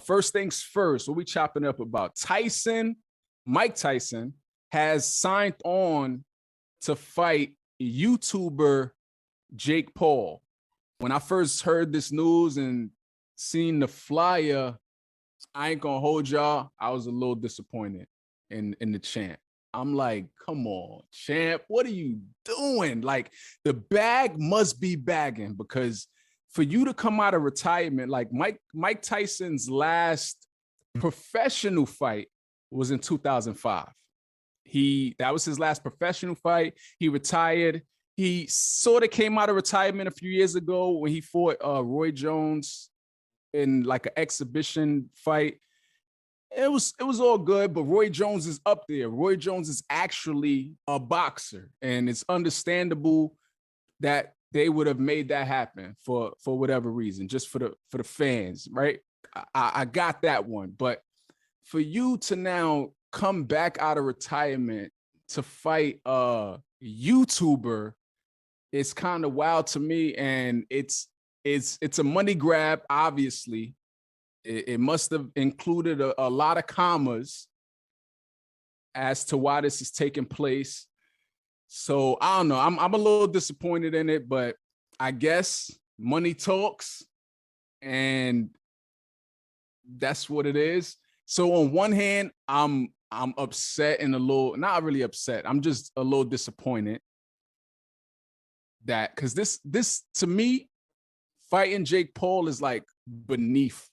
first things first, what we chopping up about? Mike Tyson has signed on to fight YouTuber Jake Paul. When I first heard this news and seen the flyer, I ain't gonna hold y'all, I was a little disappointed in the champ. I'm like, come on, champ, what are you doing? Like, the bag must be bagging, because for you to come out of retirement, like Mike Tyson's last professional fight was in 2005. That was his last professional fight. He retired. He sort of came out of retirement a few years ago when he fought Roy Jones in like an exhibition fight. It was all good, but Roy Jones is up there. Roy Jones is actually a boxer, and it's understandable that they would have made that happen for whatever reason, just for the fans, right? I got that one, but for you to now come back out of retirement to fight a YouTuber, it's kind of wild to me, and it's a money grab. Obviously, it must have included a lot of commas as to why this is taking place. So I don't know. I'm a little disappointed in it, but I guess money talks, and that's what it is. So on one hand, I'm upset and not really upset. I'm just a little disappointed that, because this to me, fighting Jake Paul is like beneath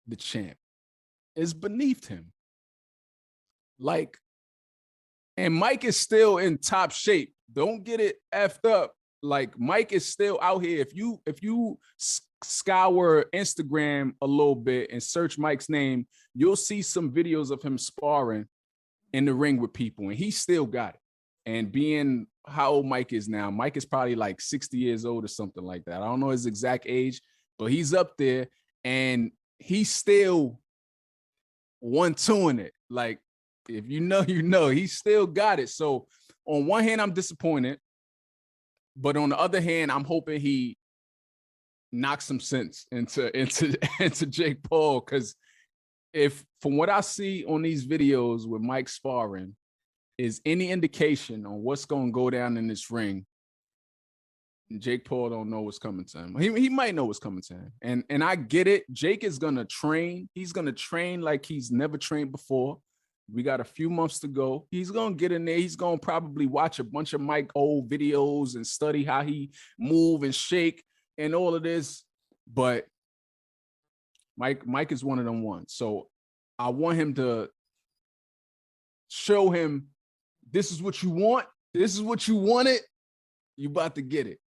the champ. It's beneath him. Like, and Mike is still in top shape. Don't get it effed up. Like, Mike is still out here. If you scour Instagram a little bit and search Mike's name, you'll see some videos of him sparring in the ring with people, and he still got it. And being how old Mike is now, Mike is probably like 60 years old or something like that. I don't know his exact age, but he's up there, and he's still 1-2ing it. Like, if you know, he still got it. So on one hand, I'm disappointed, but on the other hand, I'm hoping he knocks some sense into Jake Paul, because if, from what I see on these videos with Mike sparring, is any indication on what's going to go down in this ring, Jake Paul don't know what's coming to him. He might know what's coming to him. And I get it. Jake is going to train. He's going to train like he's never trained before. We got a few months to go. He's going to get in there. He's going to probably watch a bunch of Mike old videos and study how he move and shake and all of this. But Mike is one of them ones. So I want him to show him, this is what you want. This is what you wanted. You about to get it.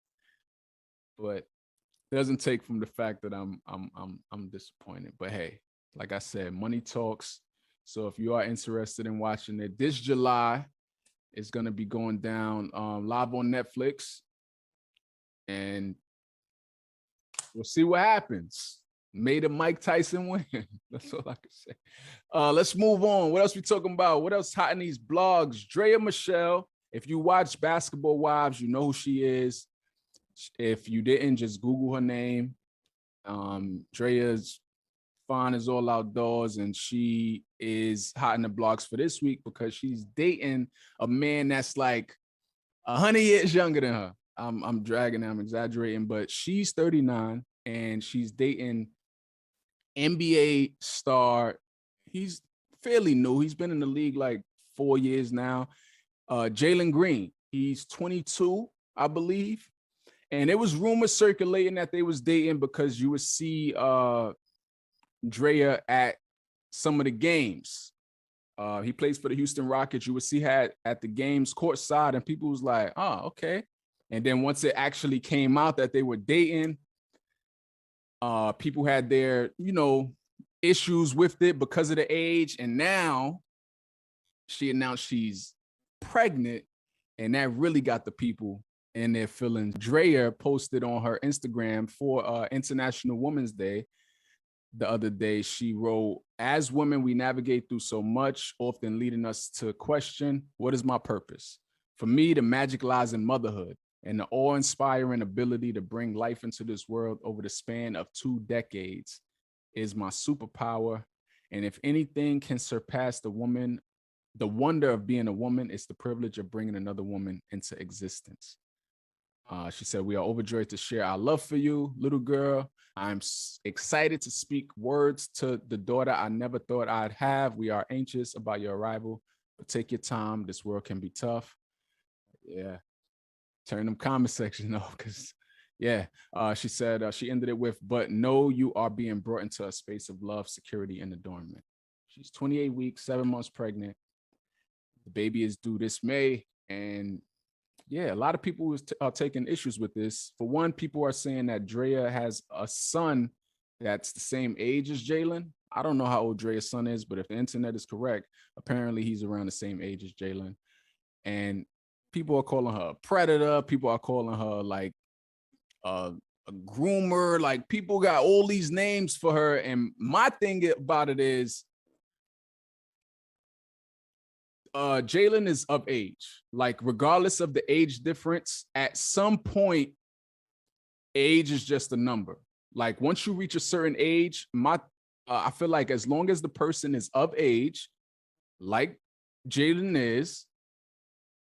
But it doesn't take from the fact that I'm disappointed. But hey, like I said, money talks. So if you are interested in watching it, this July, it's going to be going down live on Netflix. And we'll see what happens. May the Mike Tyson win. That's all I can say. Let's move on. What else we talking about? What else hot in these blogs? Draya Michelle. If you watch Basketball Wives, you know who she is. If you didn't, just Google her name. Draya's fine as all outdoors, and she is hot in the blogs for this week because she's dating a man that's like 100 years younger than her. I'm dragging, I'm exaggerating, but she's 39 and she's dating NBA star. He's fairly new. He's been in the league like 4 years now. Jalen Green. He's 22, I believe. And there was rumors circulating that they was dating because you would see Draya at some of the games. He plays for the Houston Rockets. You would see her at the games courtside, and people was like, oh, okay. And then once it actually came out that they were dating, people had their, issues with it because of the age. And now she announced she's pregnant, and that really got the people in their feelings. Draya posted on her Instagram for International Women's Day the other day. She wrote, as women, we navigate through so much, often leading us to question, what is my purpose? For me, the magic lies in motherhood and the awe-inspiring ability to bring life into this world over the span of 2 decades. is my superpower. And if anything can surpass the wonder of being a woman, it's the privilege of bringing another woman into existence. She said, we are overjoyed to share our love for you, little girl. I'm excited to speak words to the daughter I never thought I'd have. We are anxious about your arrival, but take your time. This world can be tough. Yeah. Turn them comment section off, because yeah. She said, she ended it with, but know you are being brought into a space of love, security, and adornment. She's 28 weeks, 7 months pregnant. The baby is due this May. And yeah, a lot of people are taking issues with this. For one, people are saying that Draya has a son that's the same age as Jalen. I don't know how old Draya's son is, but if the internet is correct, apparently he's around the same age as Jalen. And people are calling her a predator. People are calling her like a groomer. Like, people got all these names for her. And my thing about it is, Jalen is of age. Like, regardless of the age difference, at some point, age is just a number. Like, once you reach a certain age, I feel like as long as the person is of age, like Jalen is,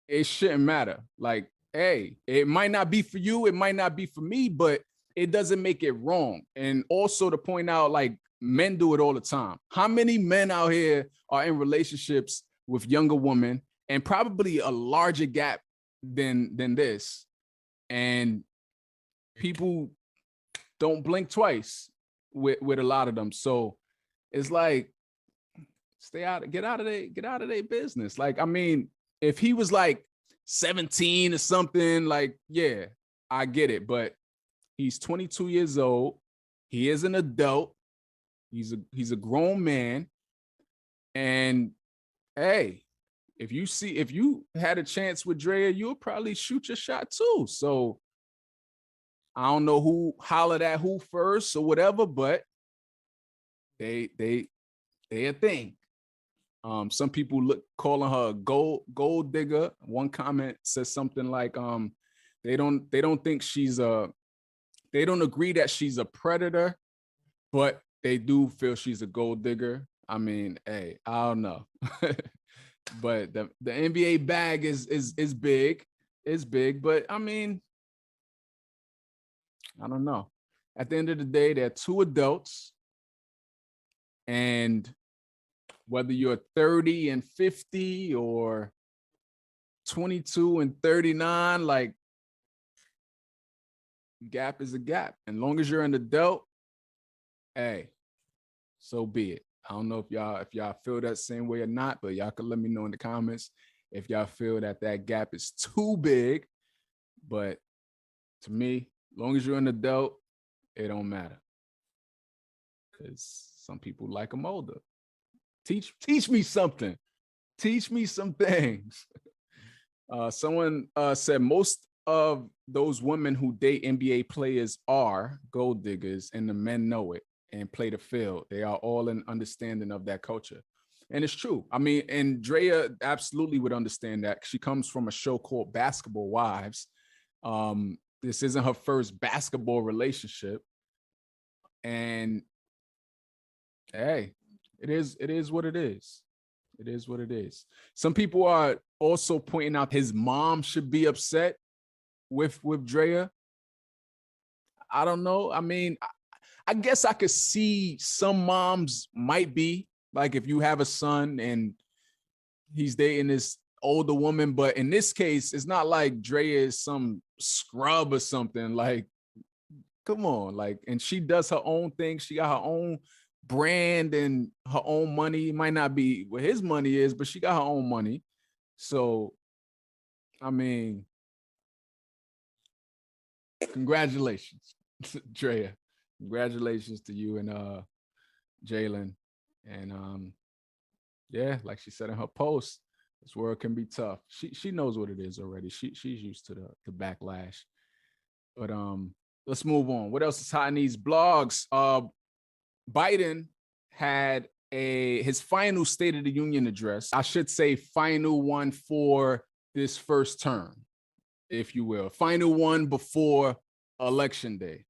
it shouldn't matter. Like, hey, it might not be for you, it might not be for me, but it doesn't make it wrong. And also to point out, like, men do it all the time. How many men out here are in relationships with younger women, and probably a larger gap than this, and people don't blink twice with a lot of them. So it's like, get out of their business. Like, I mean, if he was like 17 or something, like, yeah, I get it. But he's 22 years old. He is an adult. He's a grown man. And hey, if you had a chance with Draya, you'll probably shoot your shot too. So I don't know who hollered at who first or whatever, but they a thing. Some people calling her a gold digger. One comment says something like, they don't agree that she's a predator, but they do feel she's a gold digger. I mean, hey, I don't know. But the NBA bag is big. It's big, but I mean, I don't know. At the end of the day, they're two adults, and whether you're 30 and 50 or 22 and 39, like, gap is a gap. And long as you're an adult, hey, so be it. I don't know if y'all feel that same way or not, but y'all can let me know in the comments if y'all feel that gap is too big. But to me, long as you're an adult, it don't matter. Because some people like them older. Teach me something. Teach me some things. Someone said most of those women who date NBA players are gold diggers, and the men know it and play the field. They are all in understanding of that culture. And it's true. I mean, and Draya absolutely would understand that. She comes from a show called Basketball Wives. This isn't her first basketball relationship. And hey, it is what it is. It is what it is. Some people are also pointing out his mom should be upset with Draya. I don't know. I mean, I guess I could see some moms might be, like, if you have a son and he's dating this older woman, but in this case, it's not like Draya is some scrub or something. Like, come on, like, and she does her own thing. She got her own brand and her own money. It might not be what his money is, but she got her own money. So, I mean, congratulations, Draya. Congratulations to you and Jalen. And yeah, like she said in her post, this world can be tough. She knows what it is already. She's used to the backlash. But let's move on. What else is hot in these blogs? Biden had his final State of the Union address. I should say final one for this first term, if you will. Final one before Election Day.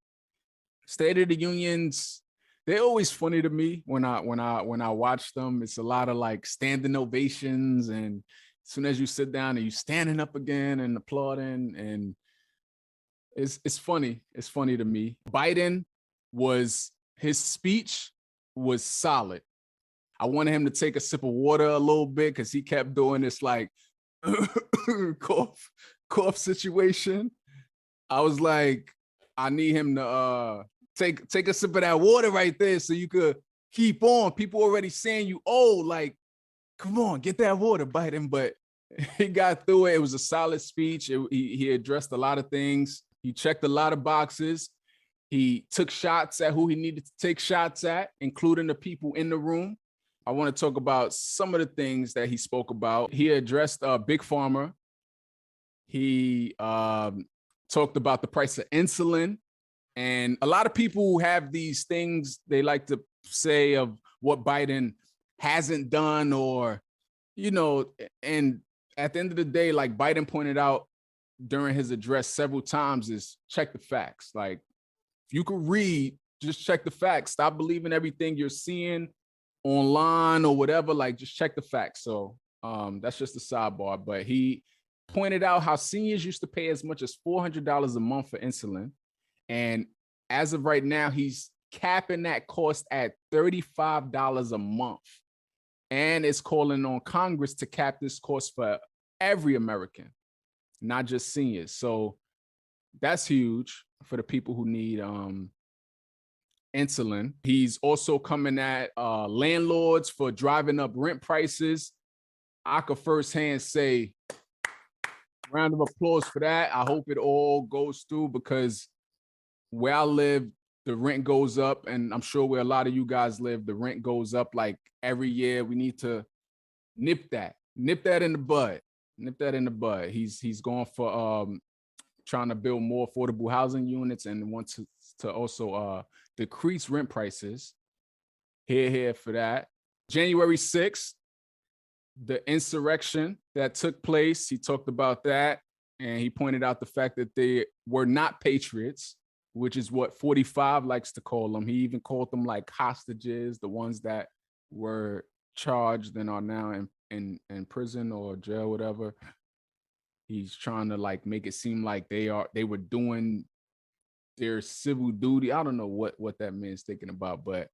State of the Union's they're always funny to me when I watch them. It's a lot of like standing ovations, and as soon as you sit down and you standing up again and applauding, and it's funny. It's funny to me. Biden his speech was solid. I wanted him to take a sip of water a little bit because he kept doing this like cough situation. I was like, I need him to take a sip of that water right there so you could keep on. People already saying you old, like, come on, get that water, Biden. But he got through it. It was a solid speech. He addressed a lot of things. He checked a lot of boxes. He took shots at who he needed to take shots at, including the people in the room. I want to talk about some of the things that he spoke about. He addressed Big Pharma. He talked about the price of insulin. And a lot of people have these things they like to say of what Biden hasn't done, or, and at the end of the day, like Biden pointed out during his address several times, is check the facts. Like, if you could read, just check the facts. Stop believing everything you're seeing online or whatever. Like, just check the facts. So that's just a sidebar. But he pointed out how seniors used to pay as much as $400 a month for insulin. And as of right now, he's capping that cost at $35 a month. And it's calling on Congress to cap this cost for every American, not just seniors. So that's huge for the people who need insulin. He's also coming at landlords for driving up rent prices. I could firsthand say, round of applause for that. I hope it all goes through, because where I live, the rent goes up, and I'm sure where a lot of you guys live, the rent goes up like every year. We need to nip that in the bud. He's going for trying to build more affordable housing units and wants to also decrease rent prices. Here for that. January 6th, the insurrection that took place, he talked about that, and he pointed out the fact that they were not patriots, which is what 45 likes to call them. He even called them like hostages, the ones that were charged and are now in prison or jail, whatever. He's trying to like make it seem like they were doing their civil duty. I don't know what that man's thinking about, but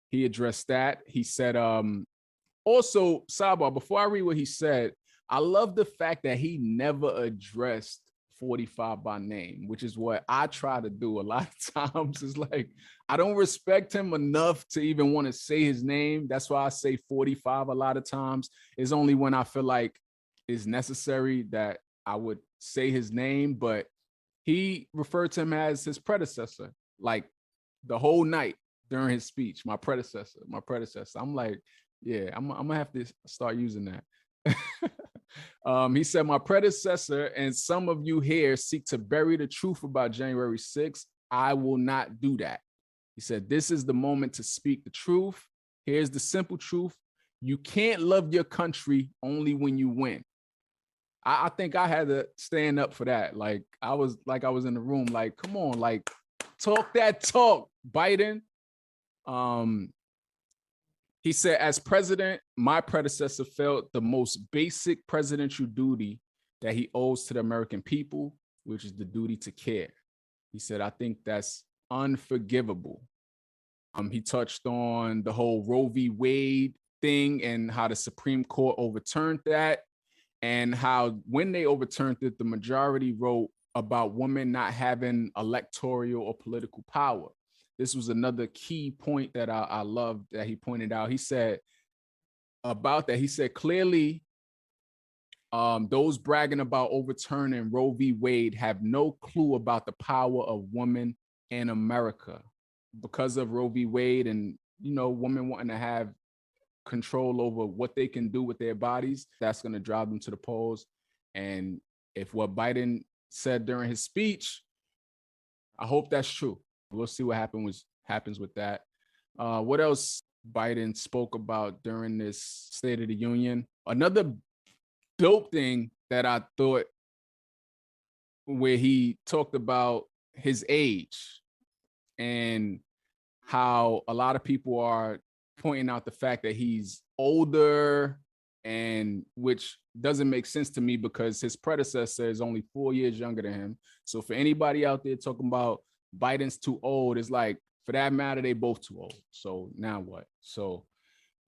he addressed that. He said, also, sidebar, before I read what he said, I love the fact that he never addressed 45 by name, which is what I try to do a lot of times. It's like, I don't respect him enough to even want to say his name. That's why I say 45 a lot of times. It's only when I feel like it's necessary that I would say his name, but he referred to him as his predecessor, like the whole night during his speech, my predecessor. I'm like, yeah, I'm gonna have to start using that. He said, my predecessor and some of you here seek to bury the truth about January 6th. I will not do that. He said, this is the moment to speak the truth. Here's the simple truth. You can't love your country only when you win. I think I had to stand up for that. Like I was in the room, like, come on, like talk that talk, Biden. He said, as president, my predecessor felt the most basic presidential duty that he owes to the American people, which is the duty to care. He said, I think that's unforgivable. He touched on the whole Roe v. Wade thing and how the Supreme Court overturned that, and how when they overturned it, the majority wrote about women not having electoral or political power. This was another key point that I loved that he pointed out. He said about that, he said, clearly, those bragging about overturning Roe v. Wade have no clue about the power of women in America. Because of Roe v. Wade and, women wanting to have control over what they can do with their bodies, that's going to drive them to the polls. And if what Biden said during his speech, I hope that's true. We'll see what happens with that. What else Biden spoke about during this State of the Union? Another dope thing that I thought, where he talked about his age and how a lot of people are pointing out the fact that he's older, and which doesn't make sense to me because his predecessor is only 4 years younger than him. So for anybody out there talking about Biden's too old, it's like, for that matter, they both too old. So now what? So,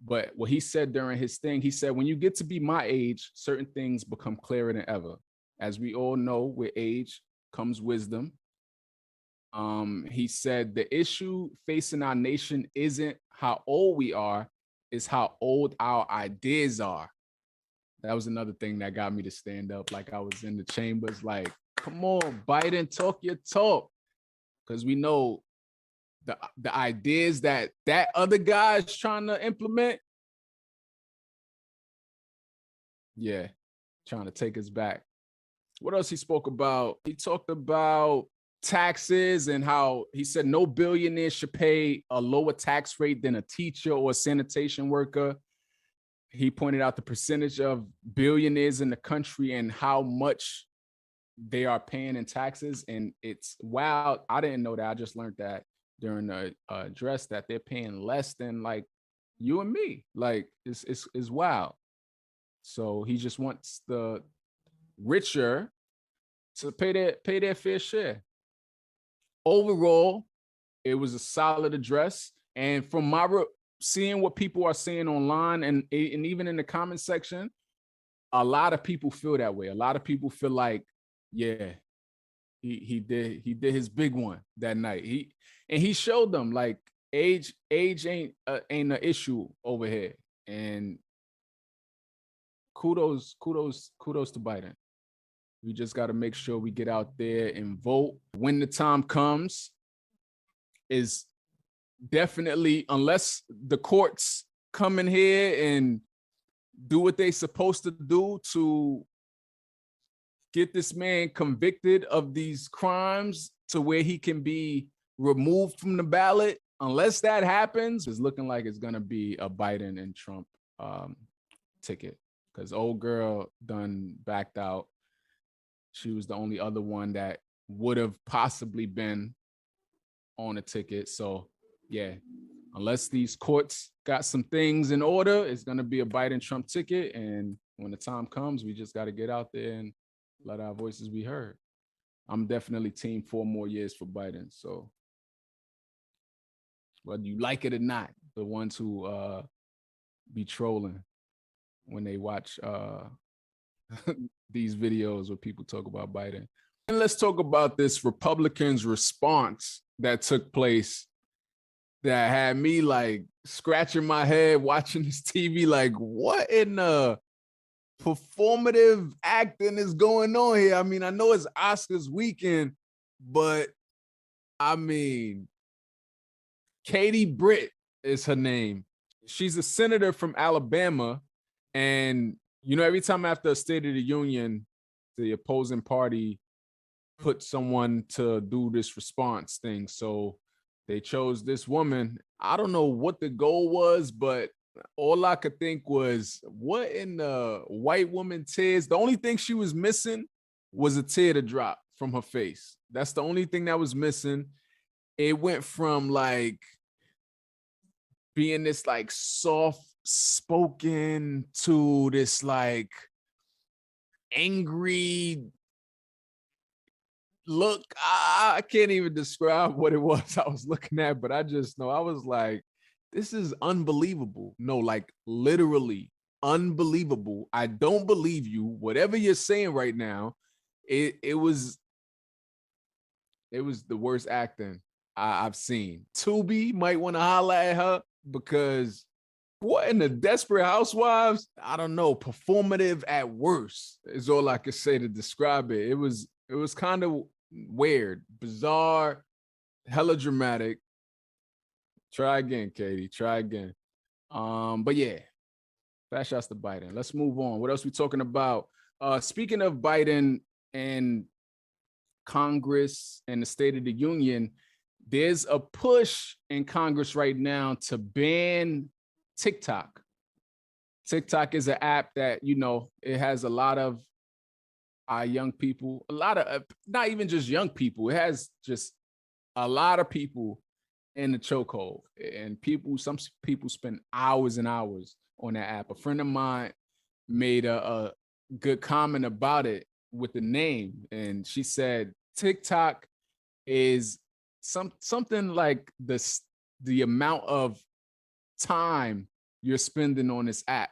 but what he said during his thing, he said, when you get to be my age, certain things become clearer than ever. As we all know, with age comes wisdom. He said the issue facing our nation isn't how old we are, it's how old our ideas are. That was another thing that got me to stand up. Like I was in the chambers, like, come on, Biden, talk your talk. Because we know the ideas that other guy is trying to implement. Yeah, trying to take us back. What else he spoke about? He talked about taxes and how he said no billionaire should pay a lower tax rate than a teacher or a sanitation worker. He pointed out the percentage of billionaires in the country and how much they are paying in taxes. And it's wild. I didn't know that. I just learned that during the address, that they're paying less than like you and me. Like it's wild. So he just wants the richer to pay their fair share. Overall, it was a solid address. And from my seeing what people are saying online and even in the comment section, a lot of people feel that way. A lot of people feel like, yeah, he did his big one that night. He showed them like age ain't an issue over here. And kudos to Biden. We just got to make sure we get out there and vote when the time comes. Is definitely, unless the courts come in here and do what they supposed to do to get this man convicted of these crimes to where he can be removed from the ballot. Unless that happens, it's looking like it's going to be a Biden and Trump ticket, because old girl done backed out. She was the only other one that would have possibly been on a ticket. So yeah, unless these courts got some things in order, it's going to be a Biden-Trump ticket. And when the time comes, we just got to get out there and let our voices be heard. I'm definitely team 4 more years for Biden. So whether you like it or not, the ones who be trolling when they watch these videos where people talk about Biden. And let's talk about this Republicans' response that took place that had me like scratching my head watching this TV, like, what in the performative acting is going on here? I mean, I know it's Oscars weekend, but I mean, Katie Britt is her name. She's a senator from Alabama. And, you know, every time after a State of the Union, the opposing party put someone to do this response thing. So they chose this woman. I don't know what the goal was, but all I could think was, what in the white woman tears? The only thing she was missing was a tear to drop from her face. That's the only thing that was missing. It went from like being this like soft spoken to this like angry look. I can't even describe what it was I was looking at, but I just know I was like, this is unbelievable. No, like literally unbelievable. I don't believe you. Whatever you're saying right now, it was the worst acting I've seen. Tubi might want to holler at her, because what in the Desperate Housewives? I don't know. Performative at worst is all I could say to describe it. It was kind of weird, bizarre, hella dramatic. Try again, Katie. Try again. But yeah, fast shots to Biden. Let's move on. What else we talking about? Speaking of Biden and Congress and the State of the Union, there's a push in Congress right now to ban TikTok. TikTok is an app that, you know, it has a lot of young people, a lot of, not even just young people, it has just a lot of people in the chokehold. And some people spend hours and hours on that app. A friend of mine made a good comment about it with the name, and she said TikTok is something like the amount of time you're spending on this app.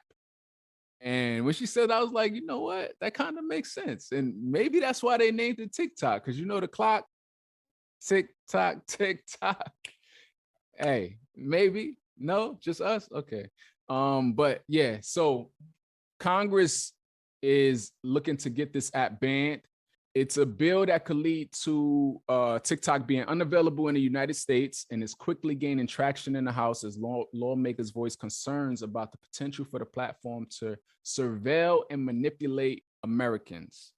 And when she said, I was like, you know what? That kind of makes sense. And maybe that's why they named it TikTok, because you know the clock, tick tock, tick tock. Hey, maybe. No, just us. Okay. But yeah, so Congress is looking to get this app banned. It's a bill that could lead to TikTok being unavailable in the United States, and is quickly gaining traction in the House as lawmakers voice concerns about the potential for the platform to surveil and manipulate Americans.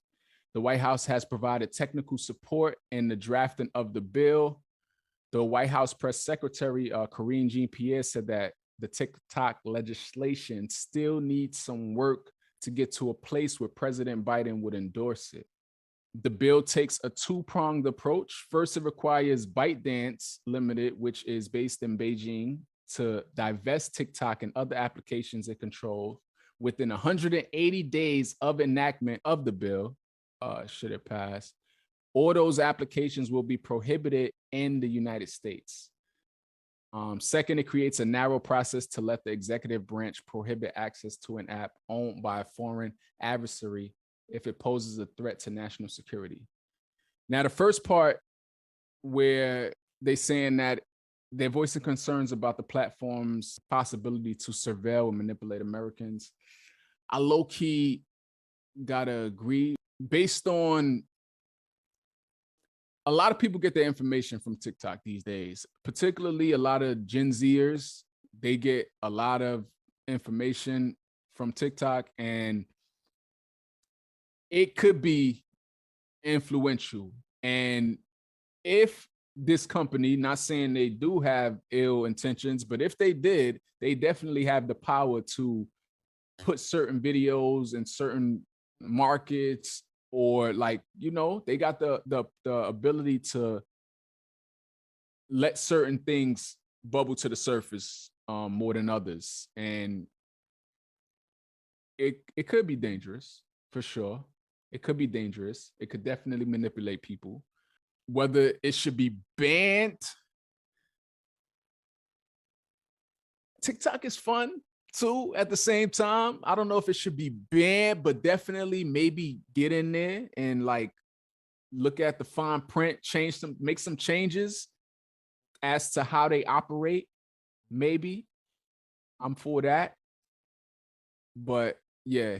The White House has provided technical support in the drafting of the bill. The White House press secretary, Karine Jean-Pierre, said that the TikTok legislation still needs some work to get to a place where President Biden would endorse it. The bill takes a two-pronged approach. First, it requires ByteDance Limited, which is based in Beijing, to divest TikTok and other applications it controls within 180 days of enactment of the bill, should it pass. All those applications will be prohibited in the United States. Second, it creates a narrow process to let the executive branch prohibit access to an app owned by a foreign adversary if it poses a threat to national security. Now, the first part where they're saying that they're voicing concerns about the platform's possibility to surveil and manipulate Americans, I low-key gotta agree. Based on a lot of people get their information from TikTok these days, particularly a lot of Gen Zers. They get a lot of information from TikTok, and it could be influential. And if this company, not saying they do have ill intentions, but if they did, they definitely have the power to put certain videos in certain markets, or like, you know, they got the ability to let certain things bubble to the surface more than others. And it could be dangerous for sure. It could be dangerous. It could definitely manipulate people. Whether it should be banned, TikTok is fun too at the same time. I don't know if it should be banned, but definitely maybe get in there and like look at the fine print, make some changes as to how they operate. Maybe I'm for that. But yeah,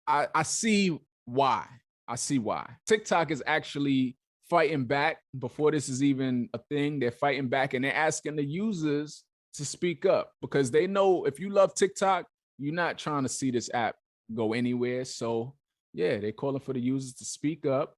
I see why. I see why. TikTok is actually fighting back before this is even a thing. They're fighting back and they're asking the users to speak up, because they know if you love TikTok, you're not trying to see this app go anywhere. So yeah, they're calling for the users to speak up.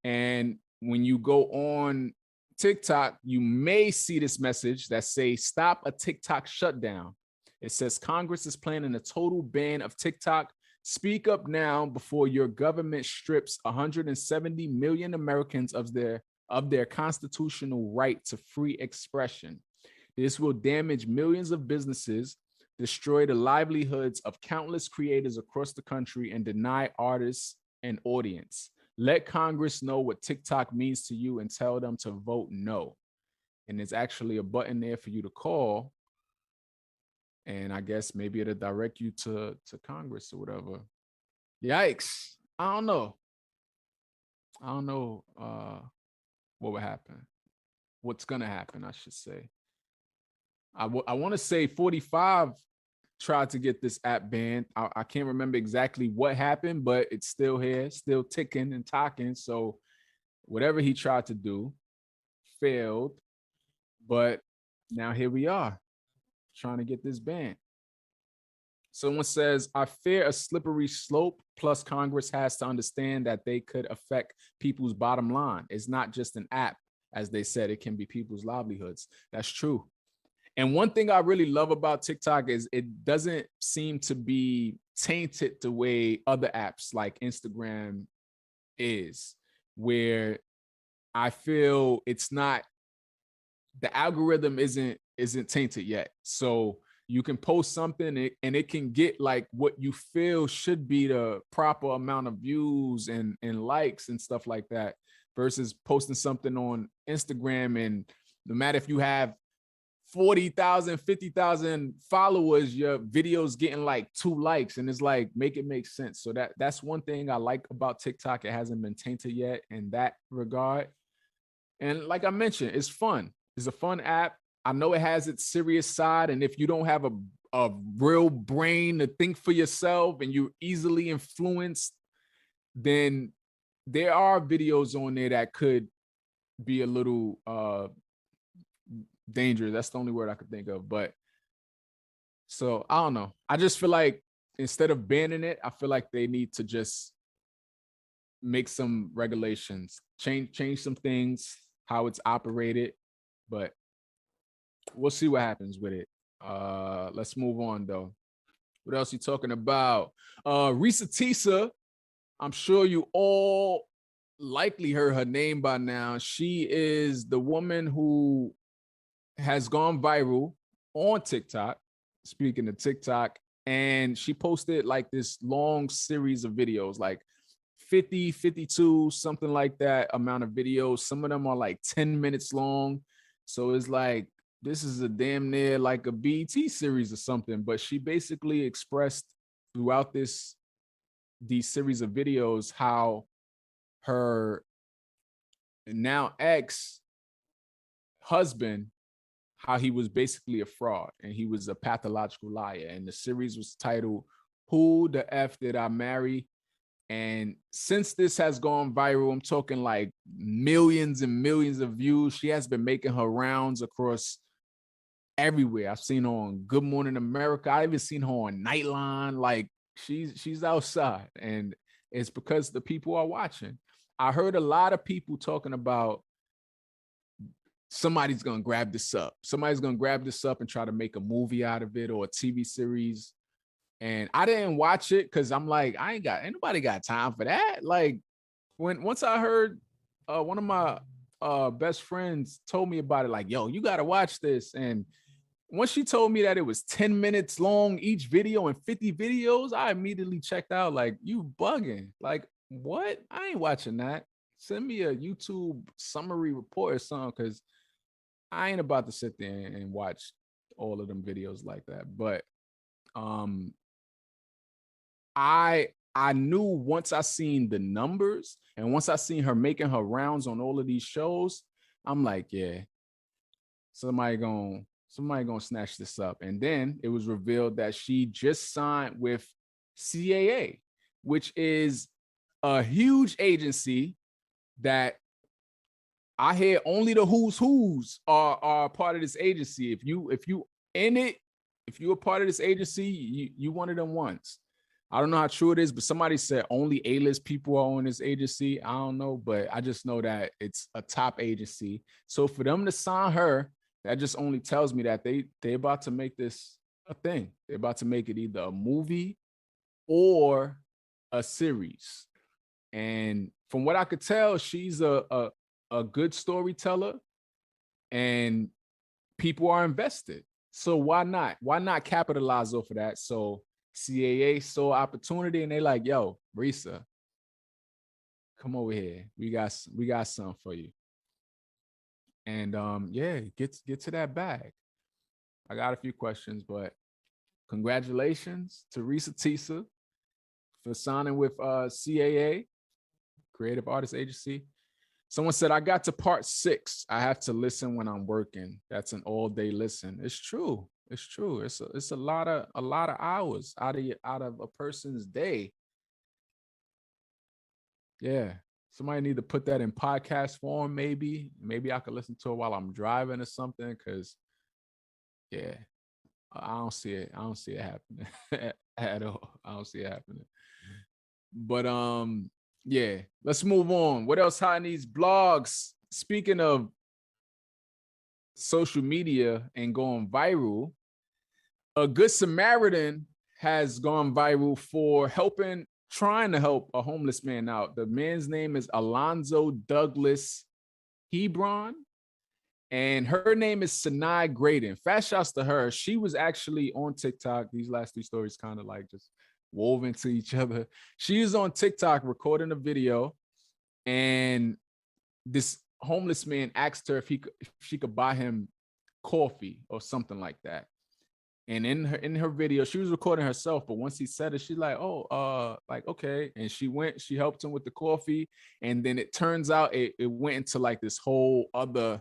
And when you go on TikTok, you may see this message that says stop a TikTok shutdown. It says Congress is planning a total ban of TikTok. Speak up now before your government strips 170 million Americans of their constitutional right to free expression. This will damage millions of businesses, destroy the livelihoods of countless creators across the country, and deny artists an audience. Let Congress know what TikTok means to you and tell them to vote no. And there's actually a button there for you to call. And I guess maybe it'll direct you to Congress or whatever. Yikes. I don't know. What would happen. What's going to happen, I should say. I want to say 45 tried to get this app banned. I can't remember exactly what happened, but it's still here, still ticking and talking. So whatever he tried to do failed. But now here we are, trying to get this banned. Someone says, I fear a slippery slope, plus Congress has to understand that they could affect people's bottom line. It's not just an app. As they said, it can be people's livelihoods. That's true. And one thing I really love about TikTok is it doesn't seem to be tainted the way other apps like Instagram is, where I feel it's not the algorithm isn't tainted yet. So you can post something and it can get like what you feel should be the proper amount of views and likes and stuff like that, versus posting something on Instagram and no matter if you have 40,000, 50,000 followers, your video's getting like 2 likes, and it's like, make it make sense. So that's one thing I like about TikTok. It hasn't been tainted yet in that regard. And like I mentioned, it's fun. It's a fun app. I know it has its serious side, and if you don't have a real brain to think for yourself and you're easily influenced, then there are videos on there that could be a little dangerous. That's the only word I could think of. But so I don't know. I just feel like instead of banning it, I feel like they need to just make some regulations, change some things, how it's operated. But we'll see what happens with it. Let's move on though. What else you talking about? Reese Teesa. I'm sure you all likely heard her name by now. She is the woman who has gone viral on TikTok, speaking of TikTok, and she posted like this long series of videos, like 50, 52, something like that amount of videos. Some of them are like 10 minutes long. So it's like, this is a damn near like a BET series or something. But she basically expressed throughout these series of videos how her now ex-husband, how he was basically a fraud and he was a pathological liar. And the series was titled, Who the F Did I Marry? And since this has gone viral, I'm talking like millions and millions of views. She has been making her rounds across everywhere. I've seen her on Good Morning America. I even seen her on Nightline. Like she's outside, and it's because the people are watching. I heard a lot of people talking about somebody's gonna grab this up. Somebody's gonna grab this up and try to make a movie out of it or a TV series. And I didn't watch it because I'm like, ain't nobody got time for that. Like once I heard one of my best friends told me about it, like, yo, you gotta watch this. And once she told me that it was 10 minutes long each video and 50 videos, I immediately checked out. Like, you bugging. Like, what? I ain't watching that. Send me a YouTube summary report or something, because I ain't about to sit there and watch all of them videos like that. But I knew once I seen the numbers and once I seen her making her rounds on all of these shows, I'm like, yeah, somebody gonna snatch this up. And then it was revealed that she just signed with CAA, which is a huge agency that I hear only the who's are part of this agency. If you in it, if you're a part of this agency, you one of them ones. I don't know how true it is, but somebody said only A-list people are on this agency. I don't know, but I just know that it's a top agency. So for them to sign her, that just only tells me that they about to make this a thing. They're about to make it either a movie or a series. And from what I could tell, she's a good storyteller and people are invested. So why not? Why not capitalize off of that? So CAA saw opportunity and they like, yo, Risa, come over here. We got something for you. And yeah, get to that bag. I got a few questions, but congratulations to Reese Teesa for signing with CAA, Creative Artists Agency. Someone said, I got to part 6. I have to listen when I'm working. That's an all-day listen. It's true. It's true. It's a lot of hours out of a person's day. Yeah. Somebody need to put that in podcast form, maybe. Maybe I could listen to it while I'm driving or something, because yeah, I don't see it. I don't see it happening at all. I don't see it happening. But yeah, let's move on. What else hot in these blogs? Speaking of social media and going viral, a Good Samaritan has gone viral for trying to help a homeless man out. The man's name is Alonzo Douglas Hebron, And her name is Sanai Graydon. Fast shouts to her. She was actually on TikTok. These last 3 stories kind of like just wove into each other. She was on TikTok recording a video, and this homeless man asked her if she could buy him coffee or something like that. And in her video, she was recording herself, but once he said it, she's like, oh, like, okay. And she helped him with the coffee. And then it turns out it went into like this whole other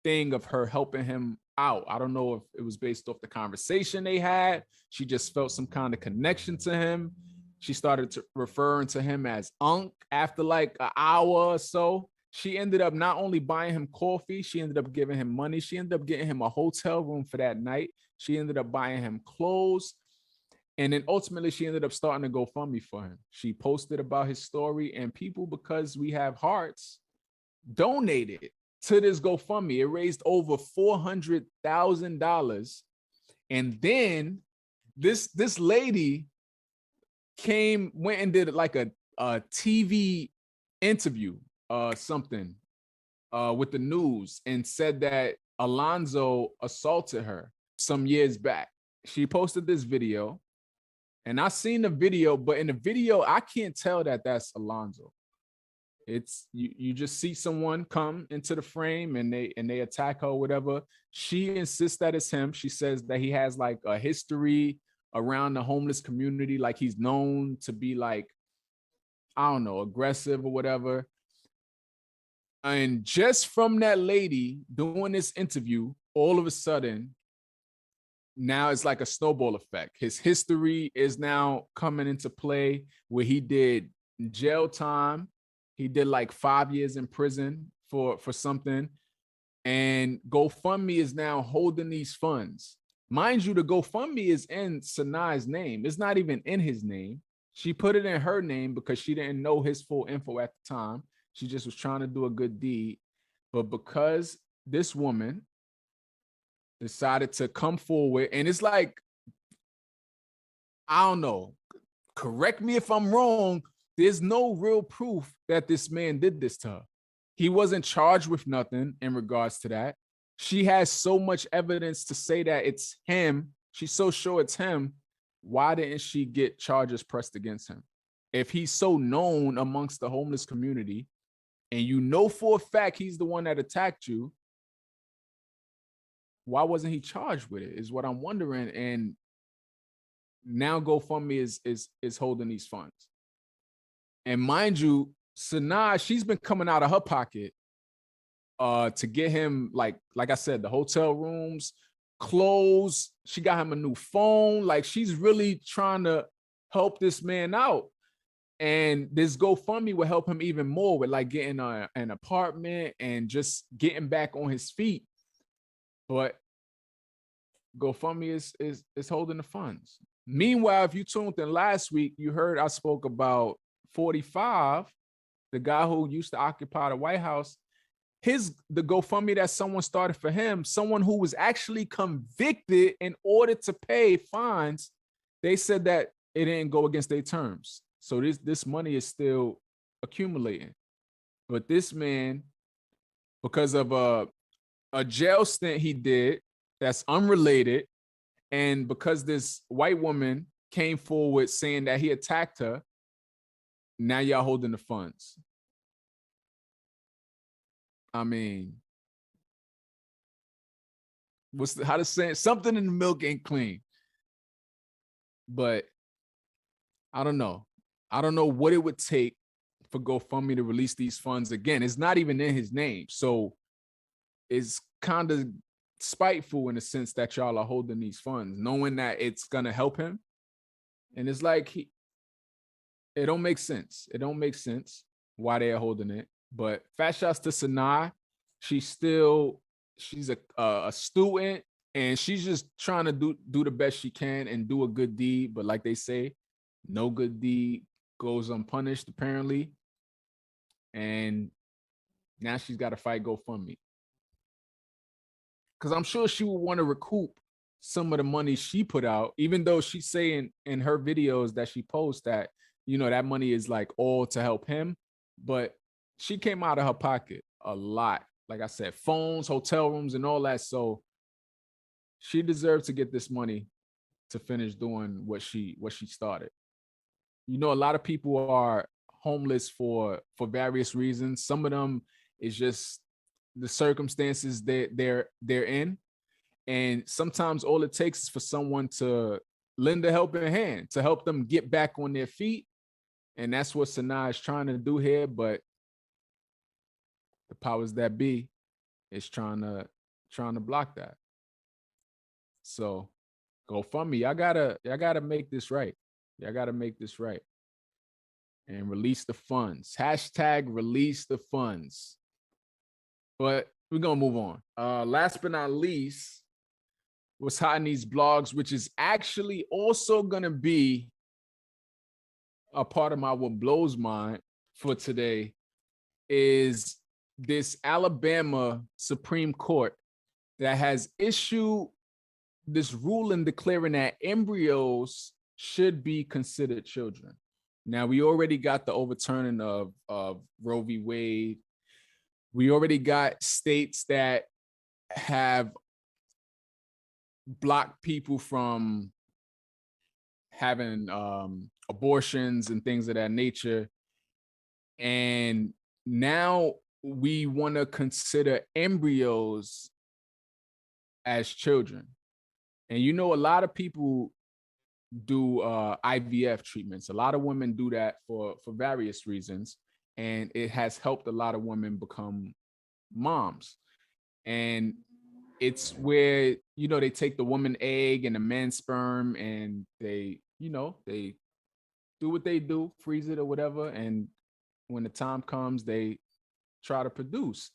thing of her helping him out. I don't know if it was based off the conversation they had. She just felt some kind of connection to him. She started referring to him as Unc after like an hour or so. She ended up not only buying him coffee, she ended up giving him money. She ended up getting him a hotel room for that night. She ended up buying him clothes. And then ultimately, she ended up starting a GoFundMe for him. She posted about his story, and people, because we have hearts, donated to this GoFundMe. It raised over $400,000. And then this lady went and did like a TV interview, something with the news, and said that Alonzo assaulted her some years back. She posted this video, and I seen the video, but in the video, I can't tell that that's Alonzo. It's you just see someone come into the frame and they attack her or whatever. She insists that it's him. She says that he has like a history around the homeless community, like he's known to be like, I don't know, aggressive or whatever. And just from that lady doing this interview, all of a sudden, now it's like a snowball effect. His history is now coming into play, where he did jail time. He did like 5 years in prison for something. And GoFundMe is now holding these funds. Mind you, the GoFundMe is in Sanai's name. It's not even in his name. She put it in her name because she didn't know his full info at the time. She just was trying to do a good deed. But because this woman decided to come forward, and it's like, I don't know, correct me if I'm wrong, there's no real proof that this man did this to her. He wasn't charged with nothing in regards to that. She has so much evidence to say that it's him. She's so sure it's him. Why didn't she get charges pressed against him? If he's so known amongst the homeless community, and you know for a fact he's the one that attacked you, why wasn't he charged with it is what I'm wondering. And now GoFundMe is holding these funds. And mind you, Sanaa, she's been coming out of her pocket to get him, like I said, the hotel rooms, clothes. She got him a new phone. Like, she's really trying to help this man out. And this GoFundMe will help him even more with like getting an apartment and just getting back on his feet. But GoFundMe is holding the funds. Meanwhile, if you tuned in last week, you heard I spoke about 45, the guy who used to occupy the White House. The GoFundMe that someone started for him, someone who was actually convicted in order to pay fines, they said that it didn't go against their terms. So this money is still accumulating. But this man, because of a jail stint he did that's unrelated, and because this white woman came forward saying that he attacked her, now y'all holding the funds. I mean, how to say it? Something in the milk ain't clean. But I don't know. I don't know what it would take for GoFundMe to release these funds again. It's not even in his name. So it's kind of spiteful in the sense that y'all are holding these funds, knowing that it's going to help him. And it's like, it don't make sense. It don't make sense why they're holding it. But fat shouts to Sanaa. She's a student, and she's just trying to do the best she can and do a good deed. But like they say, no good deed goes unpunished, apparently. And now she's got to fight GoFundMe. Because I'm sure she would want to recoup some of the money she put out, even though she's saying in her videos that she posts that, you know, that money is like all to help him. But she came out of her pocket a lot like I said, phones, hotel rooms, and all that. So she deserved to get this money to finish doing what she started. You know, a lot of people are homeless for various reasons. Some of them is just the circumstances that they're in. And sometimes all it takes is for someone to lend a helping hand to help them get back on their feet. And that's what Sanaa is trying to do here. But the powers that be is trying to block that. So GoFundMe, y'all gotta make this right. Y'all gotta make this right. And release the funds. Hashtag release the funds. But we're gonna move on. Last but not least, what's hot in these blogs, which is actually also gonna be a part of my what blows mine for today, is this Alabama Supreme Court that has issued this ruling declaring that embryos should be considered children. Now, we already got the overturning of Roe v. Wade. We already got states that have blocked people from having abortions and things of that nature. And now we want to consider embryos as children. And you know, a lot of people do IVF treatments. A lot of women do that for various reasons. And it has helped a lot of women become moms. And it's where, you know, they take the woman egg and the man's sperm and they, you know, they do what they do, freeze it or whatever. And when the time comes, they try to produce.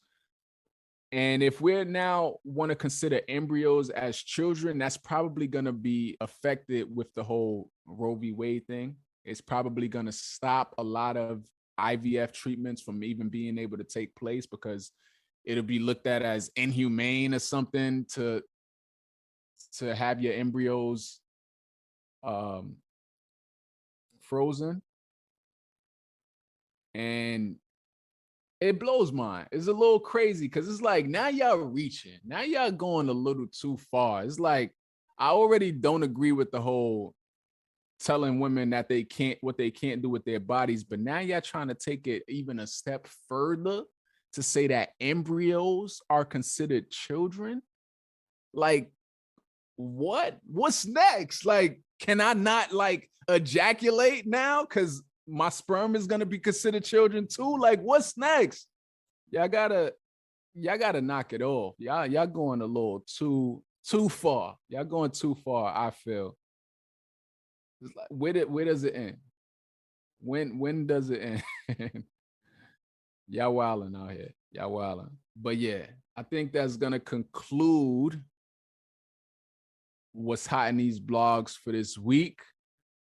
And if we're now want to consider embryos as children, that's probably going to be affected with the whole Roe v. Wade thing. It's probably going to stop a lot of IVF treatments from even being able to take place because it'll be looked at as inhumane or something to have your embryos frozen. And it blows mine. It's a little crazy because it's like now y'all reaching. Now y'all going a little too far. It's like I already don't agree with the whole telling women that they can't do with their bodies, but now y'all trying to take it even a step further to say that embryos are considered children. Like, what? What's next? Like, can I not like ejaculate now? Because my sperm is gonna be considered children too. Like, what's next? Y'all gotta knock it off. Y'all going a little too far. Y'all going too far, I feel. It's like, where does it end? When does it end? Y'all wilding out here. Y'all wilding. But yeah, I think that's gonna conclude what's hot in these blogs for this week.